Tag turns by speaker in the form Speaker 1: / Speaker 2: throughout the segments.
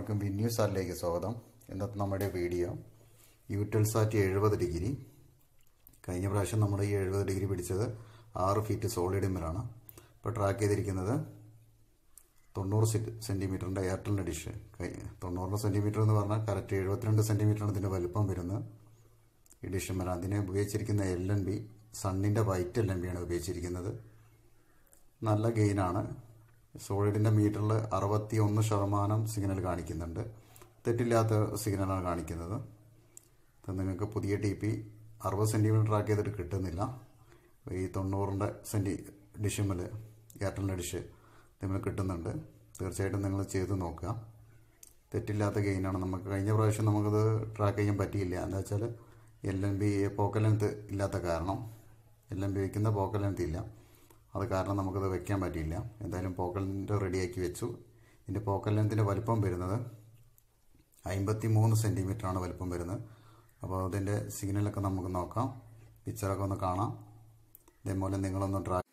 Speaker 1: എല്ലാവർക്കും വിന്യൂസാറ്റിലേക്ക് സ്വാഗതം. ഇന്നത്തെ നമ്മുടെ വീഡിയോ യൂറ്റൽസാറ്റ് 70 ഡിഗ്രി. കഴിഞ്ഞ പ്രാവശ്യം നമ്മുടെ ഈ 70 ഡിഗ്രി പിടിച്ചത് 6 ഫീറ്റ് സോളിഡ് ഇമ്മലാണ്. ഇപ്പോൾ ട്രാക്ക് ചെയ്തിരിക്കുന്നത് 90 സെൻറ്റിമീറ്ററിൻ്റെ എയർടെലിൻ്റെ ഡിഷ്. 90 സെൻറ്റിമീറ്റർ എന്ന് പറഞ്ഞാൽ കറക്റ്റ് 72 സെൻറ്റിമീറ്ററാണ് ഇതിൻ്റെ വലുപ്പം വരുന്നത്. ഈ ഡിഷുമ്മല അതിനെ ഉപയോഗിച്ചിരിക്കുന്ന LNB സണ്ണിൻ്റെ വൈറ്റ് LNB ആണ് ഉപയോഗിച്ചിരിക്കുന്നത്. നല്ല ഗെയിനാണ്. സോളിഡിൻ്റെ മീറ്ററിൽ 61% സിഗ്നൽ കാണിക്കുന്നുണ്ട്. തെറ്റില്ലാത്ത സിഗ്നലാണ് കാണിക്കുന്നത്. നിങ്ങൾക്ക് പുതിയ TP 60 സെൻറ്റിമീറ്റർ ട്രാക്ക് ചെയ്തിട്ട് കിട്ടുന്നില്ല. ഈ 90 ഡിഷുമ്മൽ എയർടെലിൻ്റെ ഡിഷ് നിങ്ങൾ കിട്ടുന്നുണ്ട്. തീർച്ചയായിട്ടും നിങ്ങൾ ചെയ്ത് നോക്കുക. തെറ്റില്ലാത്ത ഗെയിനാണ്. നമുക്ക് കഴിഞ്ഞ പ്രാവശ്യം നമുക്കത് ട്രാക്ക് ചെയ്യാൻ പറ്റിയില്ല. എന്താ വെച്ചാൽ LNB പോക്കൽ ലെങ്ത് ഇല്ലാത്ത കാരണം, LNB വയ്ക്കുന്ന പോക്കൽ ലെങ്ത് ഇല്ല. അത് കാരണം നമുക്കത് വെക്കാൻ പറ്റിയില്ല. എന്തായാലും പോക്കൽ ലെങ്ത് റെഡിയാക്കി വെച്ചു. ഇതിൻ്റെ പോക്കൽ ലെങ്ത്തിൻ്റെ വലിപ്പം വരുന്നത് 53 സെൻറ്റിമീറ്ററാണ് വലിപ്പം വരുന്നത്. അപ്പോൾ അതിൻ്റെ സിഗ്നലൊക്കെ നമുക്ക് നോക്കാം, പിക്ചറൊക്കെ ഒന്ന് കാണാം. ഇതേപോലെ നിങ്ങളൊന്ന് ട്രാക്ക്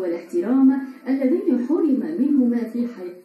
Speaker 2: والاحترام اللذين حرم منهما في حياة